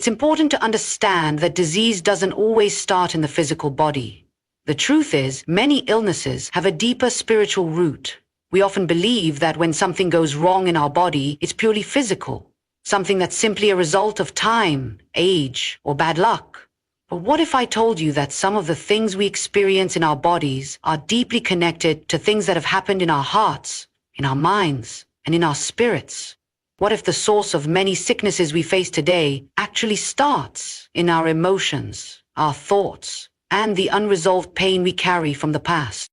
It's important to understand that disease doesn't always start in the physical body. The truth is, many illnesses have a deeper spiritual root. We often believe that when something goes wrong in our body, it's purely physical, something that's simply a result of time, age, or bad luck. But what if I told you that some of the things we experience in our bodies are deeply connected to things that have happened in our hearts, in our minds, and in our spirits? What if the source of many sicknesses we face today actually starts in our emotions, our thoughts, and the unresolved pain we carry from the past?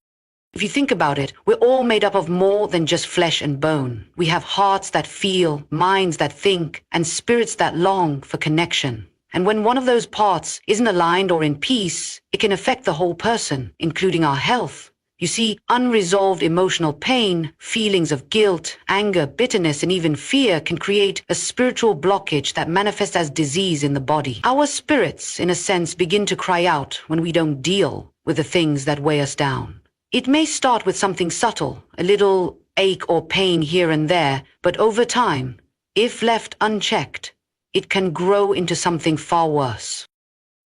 If you think about it, we're all made up of more than just flesh and bone. We have hearts that feel, minds that think, and spirits that long for connection. And when one of those parts isn't aligned or in peace, it can affect the whole person, including our health. You see, unresolved emotional pain, feelings of guilt, anger, bitterness, and even fear can create a spiritual blockage that manifests as disease in the body. Our spirits, in a sense, begin to cry out when we don't deal with the things that weigh us down. It may start with something subtle, a little ache or pain here and there, but over time, if left unchecked, it can grow into something far worse.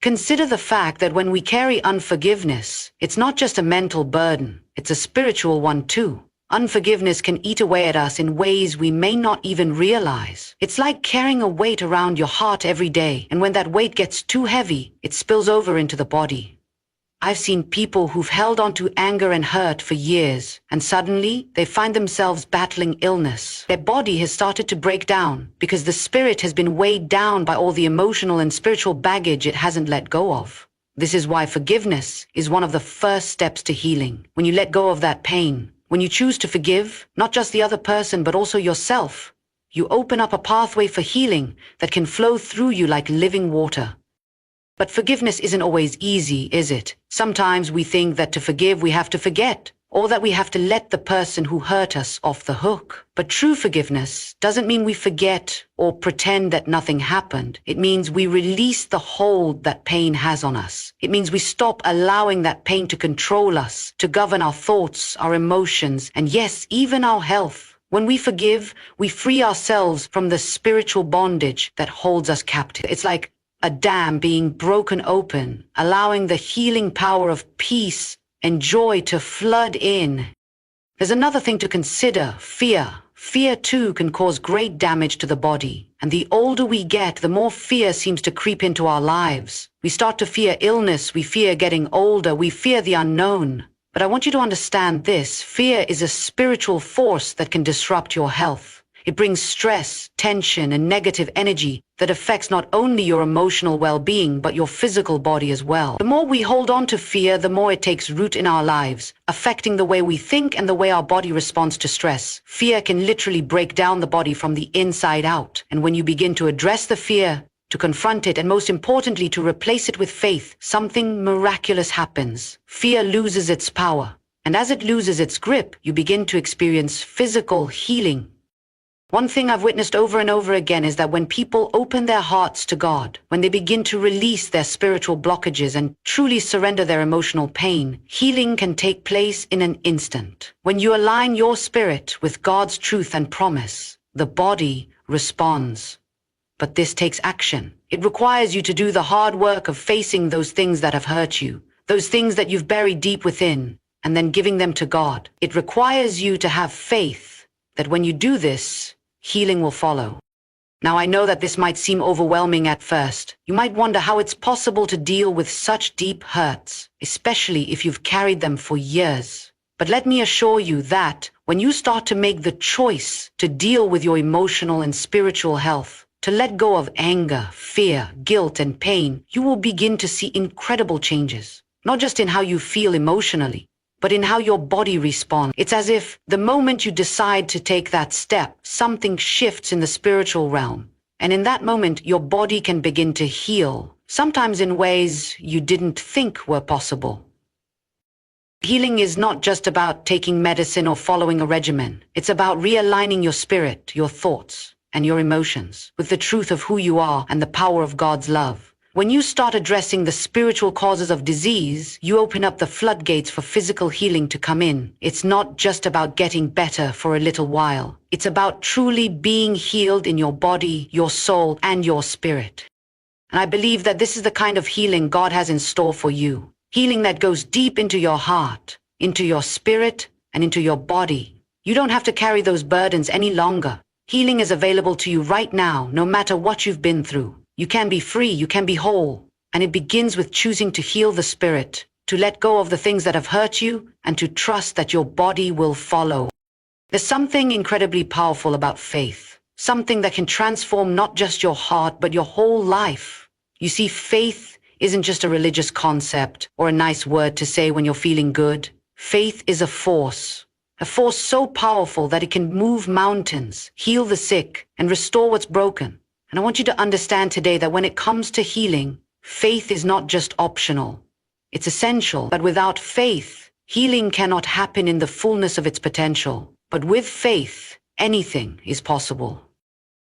Consider the fact that when we carry unforgiveness, it's not just a mental burden, it's a spiritual one too. Unforgiveness can eat away at us in ways we may not even realize. It's like carrying a weight around your heart every day, and when that weight gets too heavy, it spills over into the body. I've seen people who've held on to anger and hurt for years, and suddenly they find themselves battling illness. Their body has started to break down because the spirit has been weighed down by all the emotional and spiritual baggage it hasn't let go of. This is why forgiveness is one of the first steps to healing. When you let go of that pain, when you choose to forgive, not just the other person but also yourself, you open up a pathway for healing that can flow through you like living water. But forgiveness isn't always easy, is it? Sometimes we think that to forgive we have to forget, or that we have to let the person who hurt us off the hook. But true forgiveness doesn't mean we forget or pretend that nothing happened. It means we release the hold that pain has on us. It means we stop allowing that pain to control us, to govern our thoughts, our emotions, and yes, even our health. When we forgive, we free ourselves from the spiritual bondage that holds us captive. It's like a dam being broken open, allowing the healing power of peace and joy to flood in. There's another thing to consider: fear. Fear too can cause great damage to the body. And the older we get, the more fear seems to creep into our lives. We start to fear illness, we fear getting older, we fear the unknown. But I want you to understand this: fear is a spiritual force that can disrupt your health. It brings stress, tension, and negative energy that affects not only your emotional well-being, but your physical body as well. The more we hold on to fear, the more it takes root in our lives, affecting the way we think and the way our body responds to stress. Fear can literally break down the body from the inside out. And when you begin to address the fear, to confront it, and most importantly, to replace it with faith, something miraculous happens. Fear loses its power. And as it loses its grip, you begin to experience physical healing. One thing I've witnessed over and over again is that when people open their hearts to God, when they begin to release their spiritual blockages and truly surrender their emotional pain, healing can take place in an instant. When you align your spirit with God's truth and promise, the body responds. But this takes action. It requires you to do the hard work of facing those things that have hurt you, those things that you've buried deep within, and then giving them to God. It requires you to have faith that when you do this, healing will follow. Now, I know that this might seem overwhelming at first. You might wonder how it's possible to deal with such deep hurts, especially if you've carried them for years. But let me assure you that when you start to make the choice to deal with your emotional and spiritual health, to let go of anger, fear, guilt, and pain, you will begin to see incredible changes, not just in how you feel emotionally, but in how your body responds. It's as if the moment you decide to take that step, something shifts in the spiritual realm. And in that moment, your body can begin to heal, sometimes in ways you didn't think were possible. Healing is not just about taking medicine or following a regimen. It's about realigning your spirit, your thoughts, and your emotions with the truth of who you are and the power of God's love. When you start addressing the spiritual causes of disease, you open up the floodgates for physical healing to come in. It's not just about getting better for a little while. It's about truly being healed in your body, your soul, and your spirit. And I believe that this is the kind of healing God has in store for you. Healing that goes deep into your heart, into your spirit, and into your body. You don't have to carry those burdens any longer. Healing is available to you right now, no matter what you've been through. You can be free, you can be whole. And it begins with choosing to heal the spirit, to let go of the things that have hurt you, and to trust that your body will follow. There's something incredibly powerful about faith. Something that can transform not just your heart, but your whole life. You see, faith isn't just a religious concept or a nice word to say when you're feeling good. Faith is a force so powerful that it can move mountains, heal the sick, and restore what's broken. And I want you to understand today that when it comes to healing, faith is not just optional. It's essential. But without faith, healing cannot happen in the fullness of its potential. But with faith, anything is possible.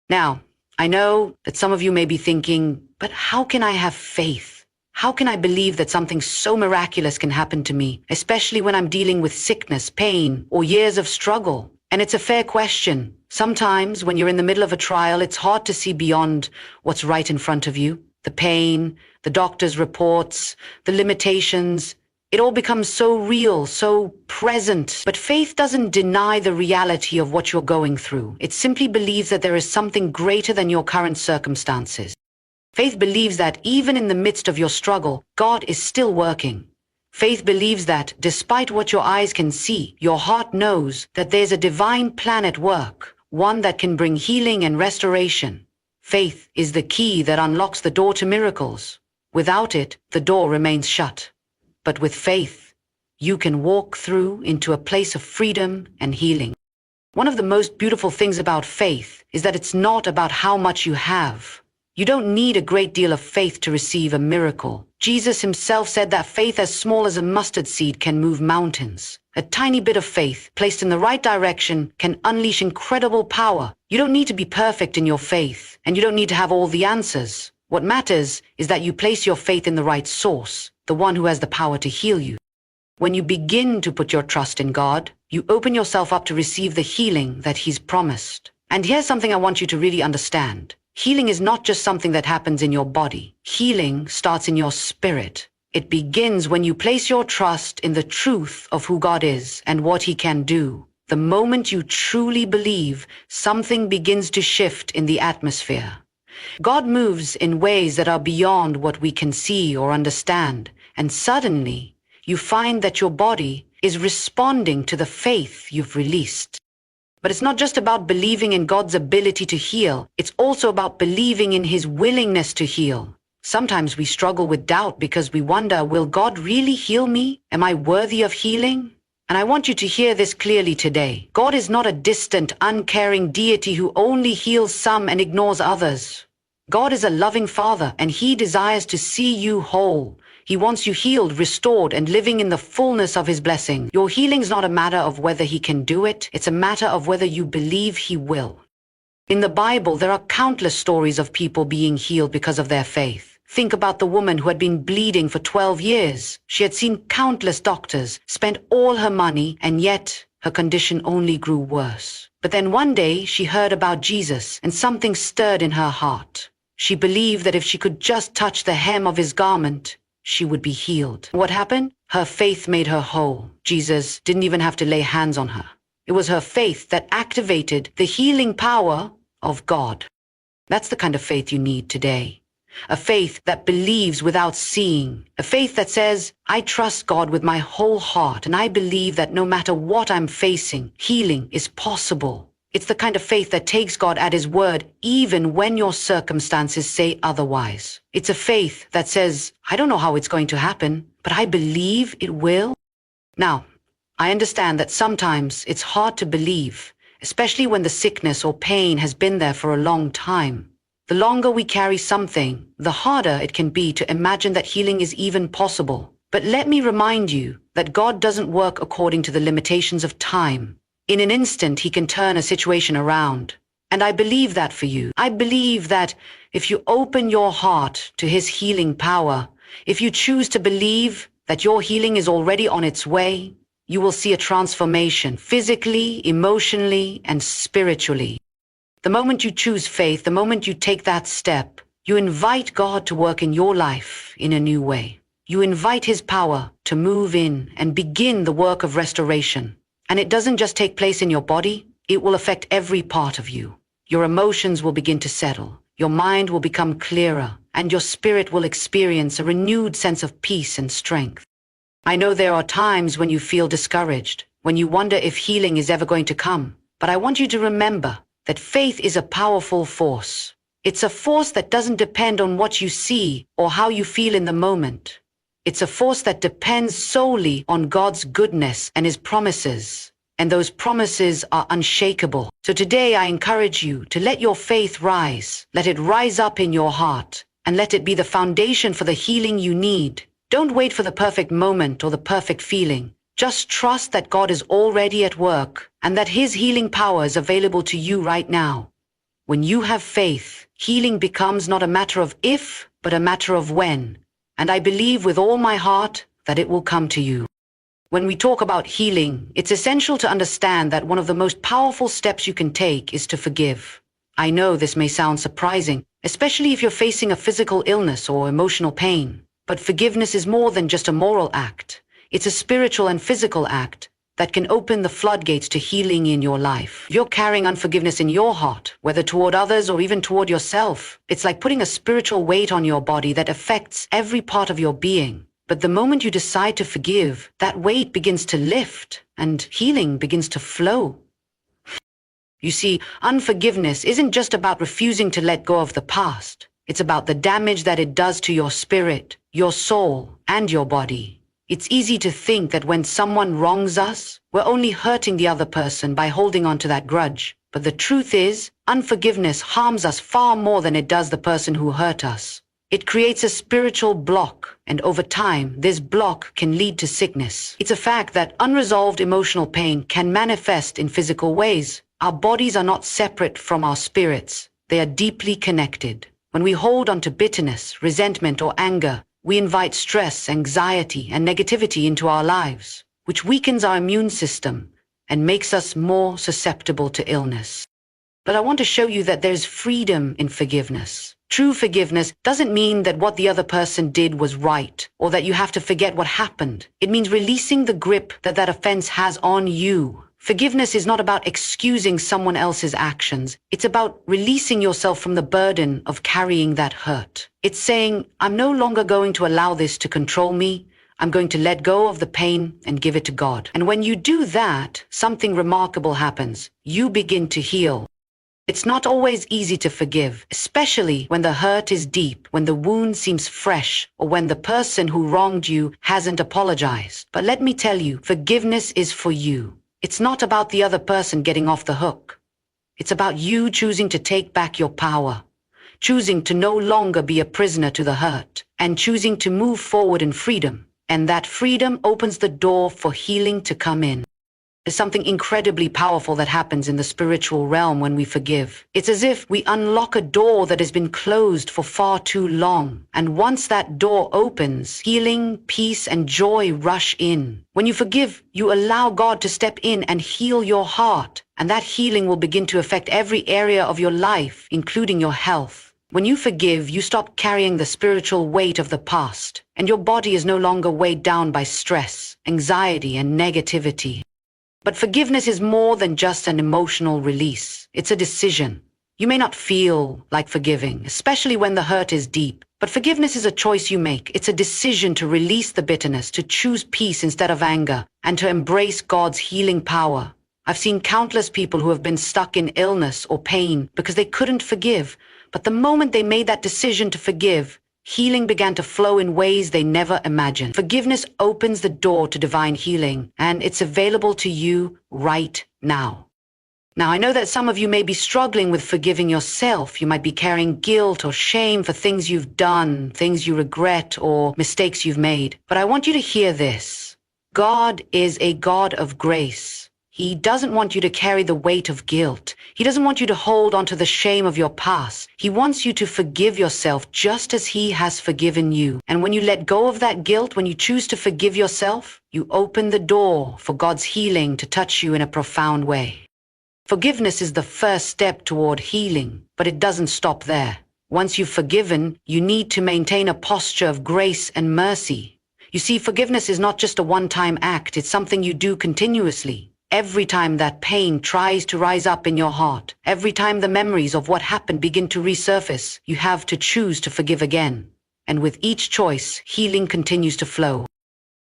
Now, I know that some of you may be thinking, but how can I have faith? How can I believe that something so miraculous can happen to me, especially when I'm dealing with sickness, pain, or years of struggle? And it's a fair question. Sometimes when you're in the middle of a trial, it's hard to see beyond what's right in front of you. The pain, the doctor's reports, the limitations. It all becomes so real, so present. But faith doesn't deny the reality of what you're going through. It simply believes that there is something greater than your current circumstances. Faith believes that even in the midst of your struggle, God is still working. Faith believes that despite what your eyes can see, your heart knows that there's a divine plan at work, one that can bring healing and restoration. Faith is the key that unlocks the door to miracles. Without it, the door remains shut. But with faith, you can walk through into a place of freedom and healing. One of the most beautiful things about faith is that it's not about how much you have. You don't need a great deal of faith to receive a miracle. Jesus himself said that faith as small as a mustard seed can move mountains. A tiny bit of faith, placed in the right direction, can unleash incredible power. You don't need to be perfect in your faith, and you don't need to have all the answers. What matters is that you place your faith in the right source, the one who has the power to heal you. When you begin to put your trust in God, you open yourself up to receive the healing that He's promised. And here's something I want you to really understand. Healing is not just something that happens in your body. Healing starts in your spirit. It begins when you place your trust in the truth of who God is and what He can do. The moment you truly believe, something begins to shift in the atmosphere. God moves in ways that are beyond what we can see or understand, and suddenly you find that your body is responding to the faith you've released. But it's not just about believing in God's ability to heal, it's also about believing in His willingness to heal. Sometimes we struggle with doubt because we wonder, will God really heal me? Am I worthy of healing? And I want you to hear this clearly today. God is not a distant, uncaring deity who only heals some and ignores others. God is a loving Father, and He desires to see you whole. He wants you healed, restored, and living in the fullness of His blessing. Your healing's not a matter of whether He can do it. It's a matter of whether you believe He will. In the Bible, there are countless stories of people being healed because of their faith. Think about the woman who had been bleeding for 12 years. She had seen countless doctors, spent all her money, and yet her condition only grew worse. But then one day she heard about Jesus, and something stirred in her heart. She believed that if she could just touch the hem of His garment, she would be healed. What happened? Her faith made her whole. Jesus didn't even have to lay hands on her. It was her faith that activated the healing power of God. That's the kind of faith you need today. A faith that believes without seeing. A faith that says, I trust God with my whole heart, and I believe that no matter what I'm facing, healing is possible. It's the kind of faith that takes God at His word even when your circumstances say otherwise. It's a faith that says, I don't know how it's going to happen, but I believe it will. Now, I understand that sometimes it's hard to believe, especially when the sickness or pain has been there for a long time. The longer we carry something, the harder it can be to imagine that healing is even possible. But let me remind you that God doesn't work according to the limitations of time. In an instant, He can turn a situation around. And I believe that for you. I believe that if you open your heart to His healing power, if you choose to believe that your healing is already on its way, you will see a transformation physically, emotionally, and spiritually. The moment you choose faith, the moment you take that step, You invite God to work in your life in a new way. You invite His power to move in and begin the work of restoration. And it doesn't just take place in your body, it will affect every part of you. Your emotions will begin to settle, your mind will become clearer, and your spirit will experience a renewed sense of peace and strength. I know there are times when you feel discouraged, when you wonder if healing is ever going to come, but I want you to remember that faith is a powerful force. It's a force that doesn't depend on what you see or how you feel in the moment. It's a force that depends solely on God's goodness and His promises. And those promises are unshakable. So today I encourage you to let your faith rise. Let it rise up in your heart, and let it be the foundation for the healing you need. Don't wait for the perfect moment or the perfect feeling. Just trust that God is already at work and that His healing power is available to you right now. When you have faith, healing becomes not a matter of if, but a matter of when. And I believe with all my heart that it will come to you. When we talk about healing, it's essential to understand that one of the most powerful steps you can take is to forgive. I know this may sound surprising, especially if you're facing a physical illness or emotional pain. But forgiveness is more than just a moral act. It's a spiritual and physical act that can open the floodgates to healing in your life. If you're carrying unforgiveness in your heart, whether toward others or even toward yourself, it's like putting a spiritual weight on your body that affects every part of your being. But the moment you decide to forgive, that weight begins to lift and healing begins to flow. You see, unforgiveness isn't just about refusing to let go of the past. It's about the damage that it does to your spirit, your soul, and your body. It's easy to think that when someone wrongs us, we're only hurting the other person by holding on to that grudge. But the truth is, unforgiveness harms us far more than it does the person who hurt us. It creates a spiritual block, and over time, this block can lead to sickness. It's a fact that unresolved emotional pain can manifest in physical ways. Our bodies are not separate from our spirits. They are deeply connected. When we hold on to bitterness, resentment, or anger, we invite stress, anxiety, and negativity into our lives, which weakens our immune system and makes us more susceptible to illness. But I want to show you that there's freedom in forgiveness. True forgiveness doesn't mean that what the other person did was right, or that you have to forget what happened. It means releasing the grip that that offense has on you. Forgiveness is not about excusing someone else's actions. It's about releasing yourself from the burden of carrying that hurt. It's saying, I'm no longer going to allow this to control me. I'm going to let go of the pain and give it to God. And when you do that, something remarkable happens. You begin to heal. It's not always easy to forgive, especially when the hurt is deep, when the wound seems fresh, or when the person who wronged you hasn't apologized. But let me tell you, forgiveness is for you. It's not about the other person getting off the hook. It's about you choosing to take back your power, choosing to no longer be a prisoner to the hurt, and choosing to move forward in freedom. And that freedom opens the door for healing to come in. There's something incredibly powerful that happens in the spiritual realm when we forgive. It's as if we unlock a door that has been closed for far too long. And once that door opens, healing, peace, and joy rush in. When you forgive, you allow God to step in and heal your heart. And that healing will begin to affect every area of your life, including your health. When you forgive, you stop carrying the spiritual weight of the past. And your body is no longer weighed down by stress, anxiety, and negativity. But forgiveness is more than just an emotional release. It's a decision. You may not feel like forgiving, especially when the hurt is deep. But forgiveness is a choice you make. It's a decision to release the bitterness, to choose peace instead of anger, and to embrace God's healing power. I've seen countless people who have been stuck in illness or pain because they couldn't forgive. But the moment they made that decision to forgive, healing began to flow in ways they never imagined. Forgiveness opens the door to divine healing, and it's available to you right now. Now, I know that some of you may be struggling with forgiving yourself. You might be carrying guilt or shame for things you've done, things you regret, or mistakes you've made. But I want you to hear this. God is a God of grace. He doesn't want you to carry the weight of guilt. He doesn't want you to hold onto the shame of your past. He wants you to forgive yourself just as He has forgiven you. And when you let go of that guilt, when you choose to forgive yourself, you open the door for God's healing to touch you in a profound way. Forgiveness is the first step toward healing, but it doesn't stop there. Once you've forgiven, you need to maintain a posture of grace and mercy. You see, forgiveness is not just a one-time act, it's something you do continuously. Every time that pain tries to rise up in your heart, every time the memories of what happened begin to resurface, you have to choose to forgive again. And with each choice, healing continues to flow.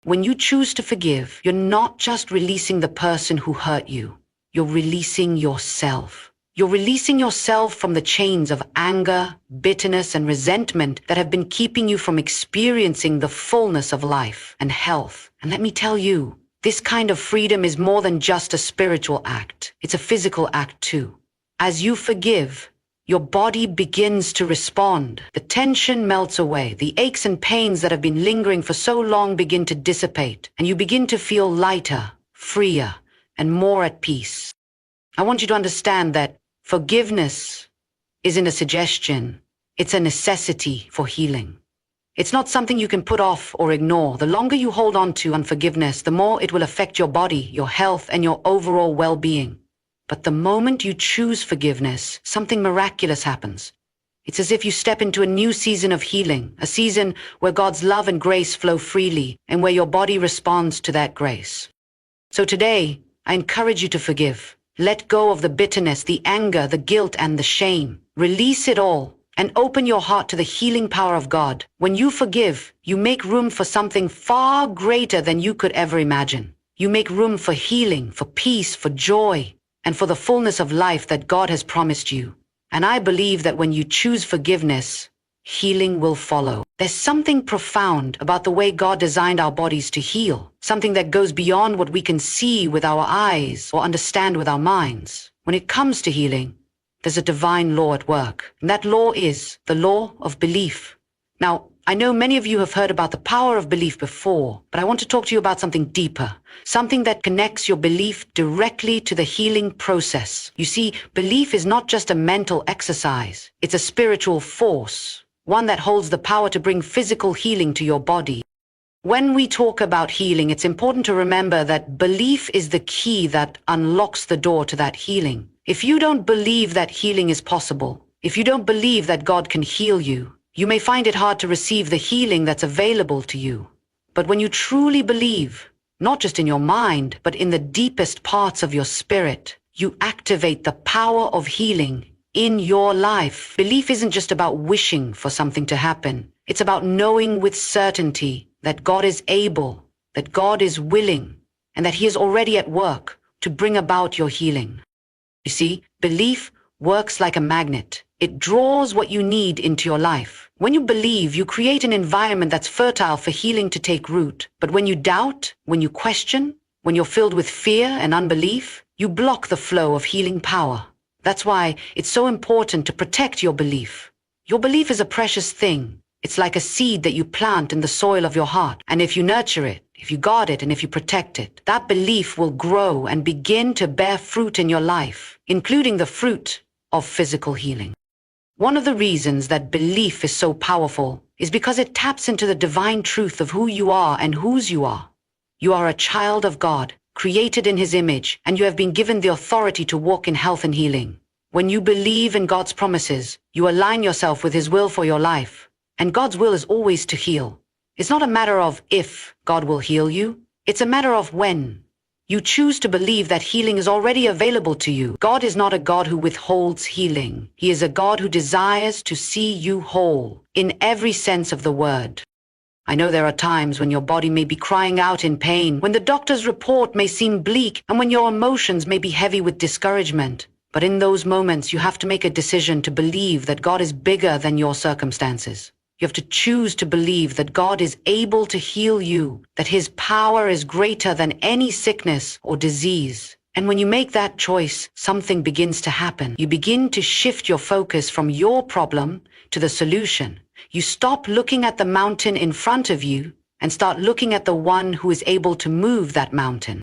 When you choose to forgive, you're not just releasing the person who hurt you. You're releasing yourself. You're releasing yourself from the chains of anger, bitterness, and resentment that have been keeping you from experiencing the fullness of life and health. And let me tell you, this kind of freedom is more than just a spiritual act. It's a physical act too. As you forgive, your body begins to respond. The tension melts away. The aches and pains that have been lingering for so long begin to dissipate, and you begin to feel lighter, freer, and more at peace. I want you to understand that forgiveness isn't a suggestion. It's a necessity for healing. It's not something you can put off or ignore. The longer you hold on to unforgiveness, the more it will affect your body, your health, and your overall well-being. But the moment you choose forgiveness, something miraculous happens. It's as if you step into a new season of healing, a season where God's love and grace flow freely and where your body responds to that grace. So today, I encourage you to forgive. Let go of the bitterness, the anger, the guilt, and the shame. Release it all and open your heart to the healing power of God. When you forgive, you make room for something far greater than you could ever imagine. You make room for healing, for peace, for joy, and for the fullness of life that God has promised you. And I believe that when you choose forgiveness, healing will follow. There's something profound about the way God designed our bodies to heal, something that goes beyond what we can see with our eyes or understand with our minds. When it comes to healing, there's a divine law at work, and that law is the law of belief. Now, I know many of you have heard about the power of belief before, but I want to talk to you about something deeper, something that connects your belief directly to the healing process. You see, belief is not just a mental exercise, it's a spiritual force, one that holds the power to bring physical healing to your body. When we talk about healing, it's important to remember that belief is the key that unlocks the door to that healing. If you don't believe that healing is possible, if you don't believe that God can heal you, you may find it hard to receive the healing that's available to you. But when you truly believe, not just in your mind, but in the deepest parts of your spirit, you activate the power of healing in your life. Belief isn't just about wishing for something to happen. It's about knowing with certainty that God is able, that God is willing, and that He is already at work to bring about your healing. You see, belief works like a magnet. It draws what you need into your life. When you believe, you create an environment that's fertile for healing to take root. But when you doubt, when you question, when you're filled with fear and unbelief, you block the flow of healing power. That's why it's so important to protect your belief. Your belief is a precious thing. It's like a seed that you plant in the soil of your heart. And if you nurture it, if you guard it, and if you protect it, that belief will grow and begin to bear fruit in your life, including the fruit of physical healing. One of the reasons that belief is so powerful is because it taps into the divine truth of who you are and whose you are. You are a child of God, created in His image, and you have been given the authority to walk in health and healing. When you believe in God's promises, you align yourself with His will for your life. And God's will is always to heal. It's not a matter of if God will heal you. It's a matter of when. You choose to believe that healing is already available to you. God is not a God who withholds healing. He is a God who desires to see you whole, in every sense of the word. I know there are times when your body may be crying out in pain, when the doctor's report may seem bleak, and when your emotions may be heavy with discouragement. But in those moments, you have to make a decision to believe that God is bigger than your circumstances. You have to choose to believe that God is able to heal you, that His power is greater than any sickness or disease. And when you make that choice, something begins to happen. You begin to shift your focus from your problem to the solution. You stop looking at the mountain in front of you and start looking at the one who is able to move that mountain.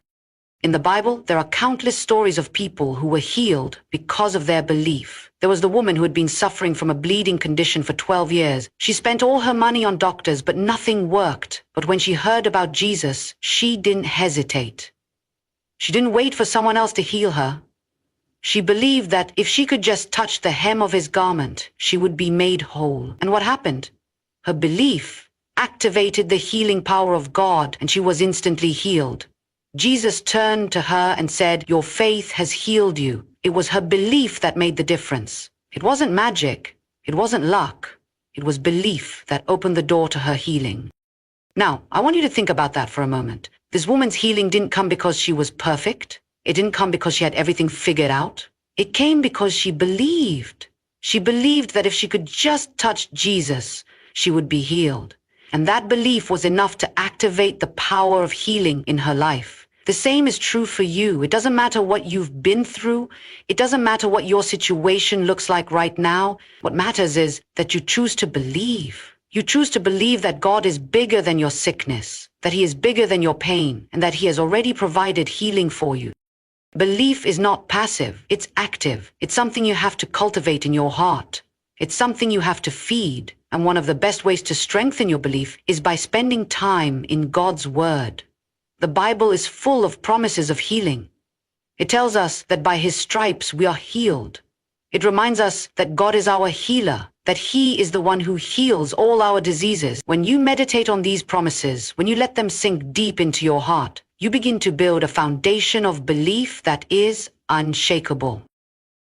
In the Bible, there are countless stories of people who were healed because of their belief. There was the woman who had been suffering from a bleeding condition for 12 years. She spent all her money on doctors, but nothing worked. But when she heard about Jesus, she didn't hesitate. She didn't wait for someone else to heal her. She believed that if she could just touch the hem of his garment, she would be made whole. And what happened? Her belief activated the healing power of God, and she was instantly healed. Jesus turned to her and said, "Your faith has healed you." It was her belief that made the difference. It wasn't magic. It wasn't luck. It was belief that opened the door to her healing. Now, I want you to think about that for a moment. This woman's healing didn't come because she was perfect. It didn't come because she had everything figured out. It came because she believed. She believed that if she could just touch Jesus, she would be healed. And that belief was enough to activate the power of healing in her life. The same is true for you. It doesn't matter what you've been through. It doesn't matter what your situation looks like right now. What matters is that you choose to believe. You choose to believe that God is bigger than your sickness, that He is bigger than your pain, and that He has already provided healing for you. Belief is not passive, it's active. It's something you have to cultivate in your heart. It's something you have to feed. And one of the best ways to strengthen your belief is by spending time in God's Word. The Bible is full of promises of healing. It tells us that by His stripes we are healed. It reminds us that God is our healer, that He is the one who heals all our diseases. When you meditate on these promises, when you let them sink deep into your heart, you begin to build a foundation of belief that is unshakable.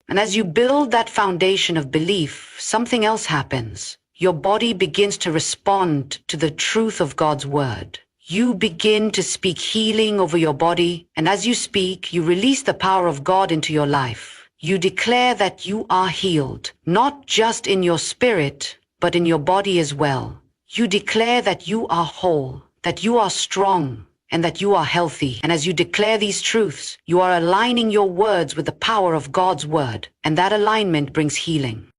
And as you build that foundation of belief, something else happens. Your body begins to respond to the truth of God's Word. You begin to speak healing over your body, and as you speak, you release the power of God into your life. You declare that you are healed, not just in your spirit, but in your body as well. You declare that you are whole, that you are strong, and that you are healthy. And as you declare these truths, you are aligning your words with the power of God's Word, and that alignment brings healing.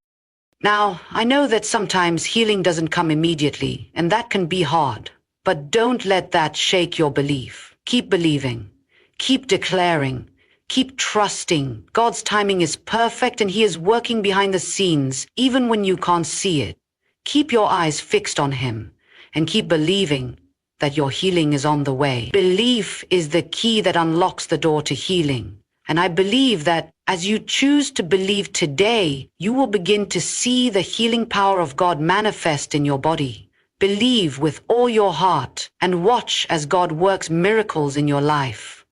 Now, I know that sometimes healing doesn't come immediately, and that can be hard. But don't let that shake your belief. Keep believing. Keep declaring. Keep trusting. God's timing is perfect, and He is working behind the scenes, even when you can't see it. Keep your eyes fixed on Him, and keep believing that your healing is on the way. Belief is the key that unlocks the door to healing. And I believe that as you choose to believe today, you will begin to see the healing power of God manifest in your body. Believe with all your heart and watch as God works miracles in your life.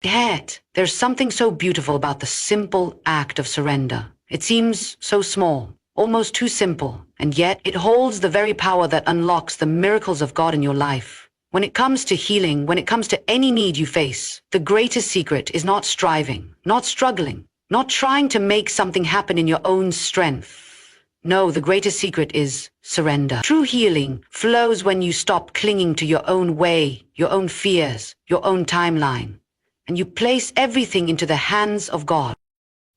Yet, there's something so beautiful about the simple act of surrender. It seems so small, almost too simple, and yet it holds the very power that unlocks the miracles of God in your life. When it comes to healing, when it comes to any need you face, the greatest secret is not striving, not struggling, not trying to make something happen in your own strength. No, the greatest secret is surrender. True healing flows when you stop clinging to your own way, your own fears, your own timeline, and you place everything into the hands of God.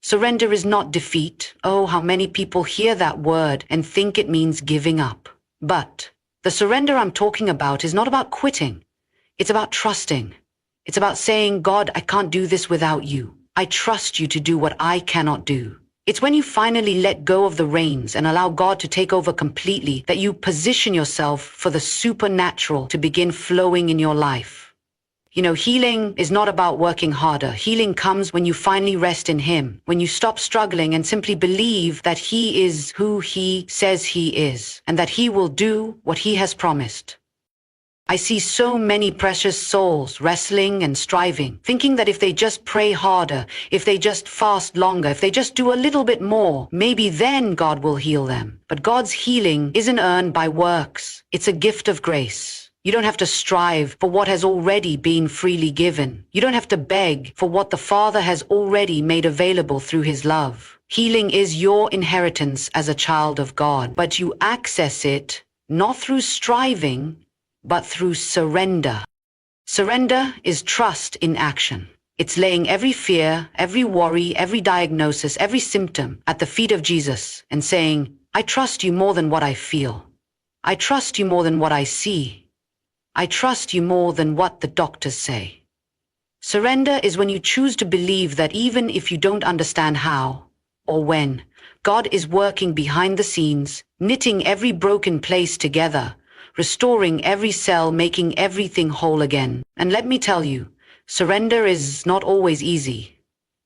Surrender is not defeat. Oh, how many people hear that word and think it means giving up. But the surrender I'm talking about is not about quitting. It's about trusting. It's about saying, God, I can't do this without you. I trust you to do what I cannot do. It's when you finally let go of the reins and allow God to take over completely that you position yourself for the supernatural to begin flowing in your life. You know, healing is not about working harder. Healing comes when you finally rest in Him, when you stop struggling and simply believe that He is who He says He is, and that He will do what He has promised. I see so many precious souls wrestling and striving, thinking that if they just pray harder, if they just fast longer, if they just do a little bit more, maybe then God will heal them. But God's healing isn't earned by works. It's a gift of grace. You don't have to strive for what has already been freely given. You don't have to beg for what the Father has already made available through His love. Healing is your inheritance as a child of God, but you access it not through striving, but through surrender. Surrender is trust in action. It's laying every fear, every worry, every diagnosis, every symptom at the feet of Jesus and saying, I trust you more than what I feel. I trust you more than what I see. I trust you more than what the doctors say. Surrender is when you choose to believe that even if you don't understand how or when, God is working behind the scenes, knitting every broken place together, restoring every cell, making everything whole again. And let me tell you, surrender is not always easy.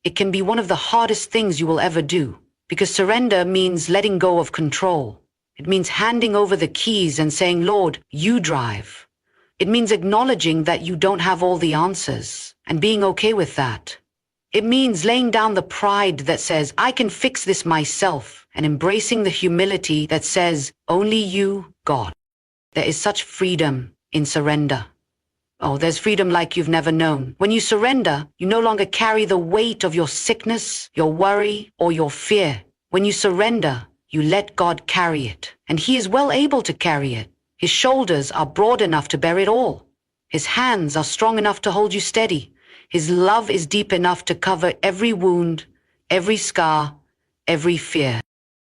It can be one of the hardest things you will ever do, because surrender means letting go of control. It means handing over the keys and saying, Lord, you drive. It means acknowledging that you don't have all the answers and being okay with that. It means laying down the pride that says, I can fix this myself, and embracing the humility that says, only you, God. There is such freedom in surrender. Oh, there's freedom like you've never known. When you surrender, you no longer carry the weight of your sickness, your worry, or your fear. When you surrender, you let God carry it, and He is well able to carry it. His shoulders are broad enough to bear it all. His hands are strong enough to hold you steady. His love is deep enough to cover every wound, every scar, every fear.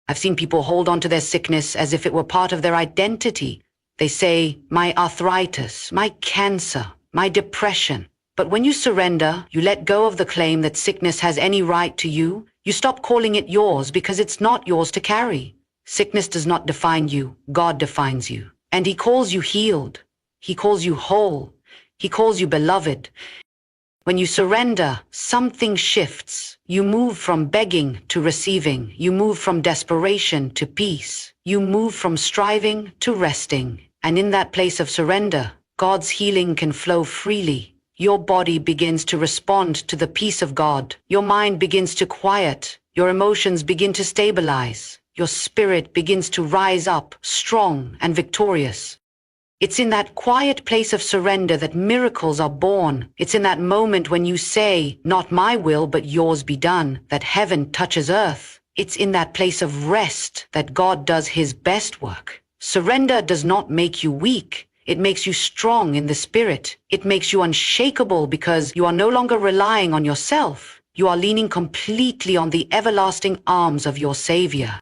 I've seen people hold on to their sickness as if it were part of their identity. They say, my arthritis, my cancer, my depression. But when you surrender, you let go of the claim that sickness has any right to you. You stop calling it yours because it's not yours to carry. Sickness does not define you. God defines you. And He calls you healed. He calls you whole. He calls you beloved. When you surrender, something shifts. You move from begging to receiving. You move from desperation to peace. You move from striving to resting. And in that place of surrender, God's healing can flow freely. Your body begins to respond to the peace of God. Your mind begins to quiet. Your emotions begin to stabilize. Your spirit begins to rise up, strong and victorious. It's in that quiet place of surrender that miracles are born. It's in that moment when you say, not my will, but yours be done, that heaven touches earth. It's in that place of rest that God does His best work. Surrender does not make you weak. It makes you strong in the spirit. It makes you unshakable because you are no longer relying on yourself. You are leaning completely on the everlasting arms of your Savior.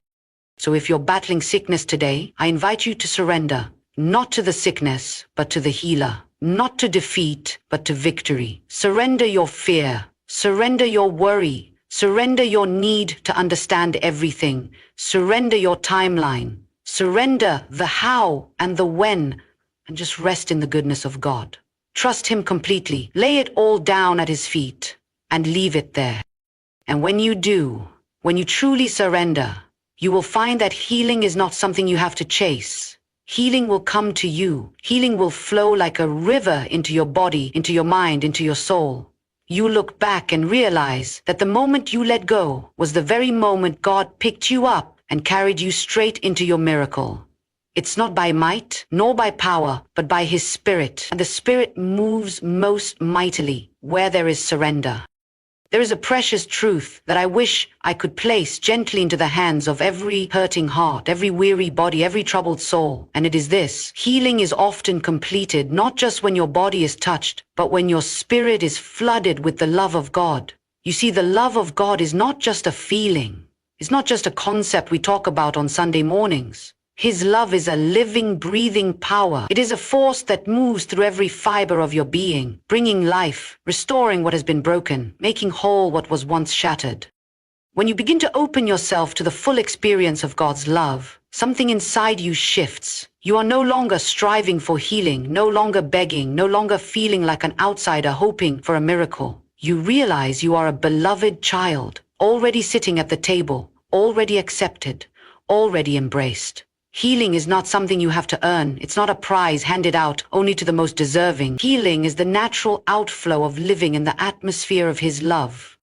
So if you're battling sickness today, I invite you to surrender, not to the sickness, but to the healer, not to defeat, but to victory. Surrender your fear. Surrender your worry. Surrender your need to understand everything. Surrender your timeline. Surrender the how and the when, and just rest in the goodness of God. Trust Him completely. Lay it all down at His feet and leave it there. And when you do, when you truly surrender, you will find that healing is not something you have to chase. Healing will come to you. Healing will flow like a river into your body, into your mind, into your soul. You look back and realize that the moment you let go was the very moment God picked you up and carried you straight into your miracle. It's not by might, nor by power, but by His Spirit. And the Spirit moves most mightily where there is surrender. There is a precious truth that I wish I could place gently into the hands of every hurting heart, every weary body, every troubled soul. And it is this: healing is often completed not just when your body is touched, but when your spirit is flooded with the love of God. You see, the love of God is not just a feeling. It's not just a concept we talk about on Sunday mornings. His love is a living, breathing power. It is a force that moves through every fiber of your being, bringing life, restoring what has been broken, making whole what was once shattered. When you begin to open yourself to the full experience of God's love, something inside you shifts. You are no longer striving for healing, no longer begging, no longer feeling like an outsider hoping for a miracle. You realize you are a beloved child, already sitting at the table, already accepted, already embraced. Healing is not something you have to earn. It's not a prize handed out only to the most deserving. Healing is the natural outflow of living in the atmosphere of His love.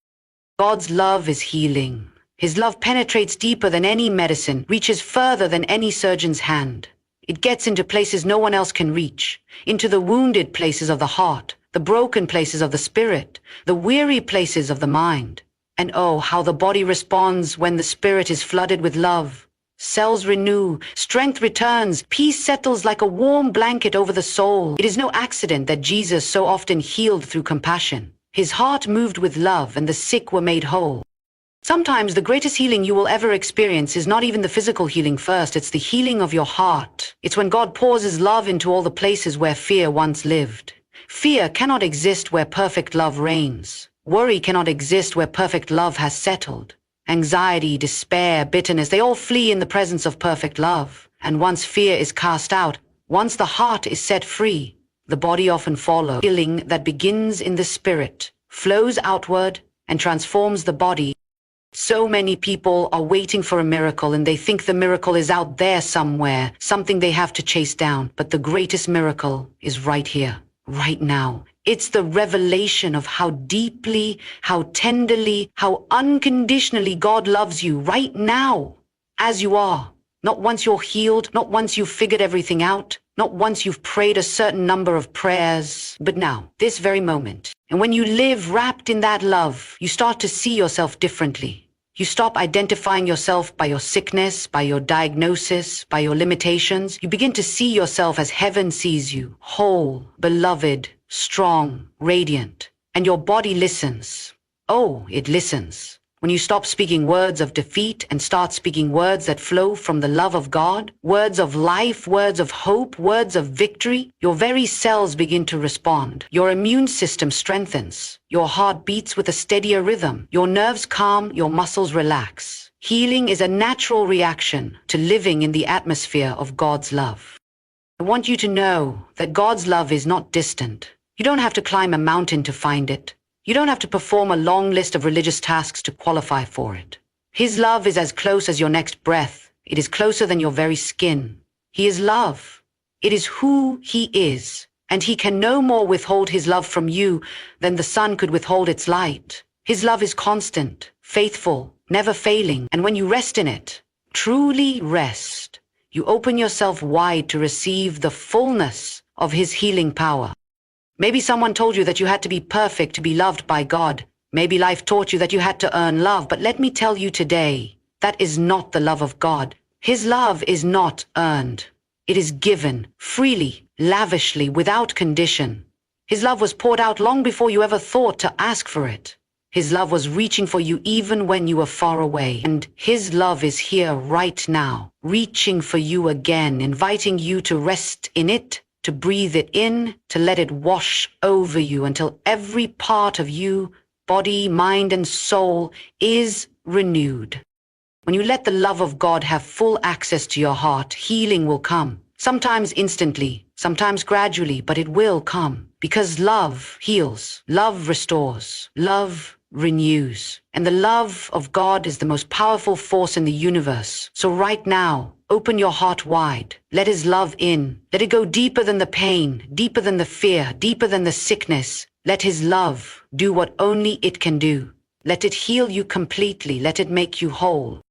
God's love is healing. His love penetrates deeper than any medicine, reaches further than any surgeon's hand. It gets into places no one else can reach, into the wounded places of the heart, the broken places of the spirit, the weary places of the mind. And oh, how the body responds when the spirit is flooded with love. Cells renew, strength returns, peace settles like a warm blanket over the soul. It is no accident that Jesus so often healed through compassion. His heart moved with love, and the sick were made whole. Sometimes the greatest healing you will ever experience is not even the physical healing first, it's the healing of your heart. It's when God pours His love into all the places where fear once lived. Fear cannot exist where perfect love reigns. Worry cannot exist where perfect love has settled. Anxiety, despair, bitterness, they all flee in the presence of perfect love. And once fear is cast out, once the heart is set free, the body often follows. Healing that begins in the spirit flows outward and transforms the body. So many people are waiting for a miracle, and they think the miracle is out there somewhere, something they have to chase down. But the greatest miracle is right here, right now. It's the revelation of how deeply, how tenderly, how unconditionally God loves you right now, as you are. Not once you're healed, not once you've figured everything out, not once you've prayed a certain number of prayers, but now, this very moment. And when you live wrapped in that love, you start to see yourself differently. You stop identifying yourself by your sickness, by your diagnosis, by your limitations. You begin to see yourself as heaven sees you, whole, beloved, strong, radiant. And your body listens. Oh, it listens. When you stop speaking words of defeat and start speaking words that flow from the love of God, words of life, words of hope, words of victory, your very cells begin to respond. Your immune system strengthens. Your heart beats with a steadier rhythm. Your nerves calm, your muscles relax. Healing is a natural reaction to living in the atmosphere of God's love. I want you to know that God's love is not distant. You don't have to climb a mountain to find it. You don't have to perform a long list of religious tasks to qualify for it. His love is as close as your next breath. It is closer than your very skin. He is love. It is who he is, and he can no more withhold his love from you than the sun could withhold its light. His love is constant, faithful, never failing, and when you rest in it, truly rest, you open yourself wide to receive the fullness of his healing power. Maybe someone told you that you had to be perfect to be loved by God. Maybe life taught you that you had to earn love, but let me tell you today, that is not the love of God. His love is not earned. It is given, freely, lavishly, without condition. His love was poured out long before you ever thought to ask for it. His love was reaching for you even when you were far away. And his love is here right now, reaching for you again, inviting you to rest in it, to breathe it in, to let it wash over you until every part of you, body, mind, and soul, is renewed. When you let the love of God have full access to your heart, healing will come. Sometimes instantly, sometimes gradually, but it will come. Because love heals, love restores, love renews. And the love of God is the most powerful force in the universe. So right now, open your heart wide. Let his love in. Let it go deeper than the pain, deeper than the fear, deeper than the sickness. Let his love do what only it can do. Let it heal you completely. Let it make you whole.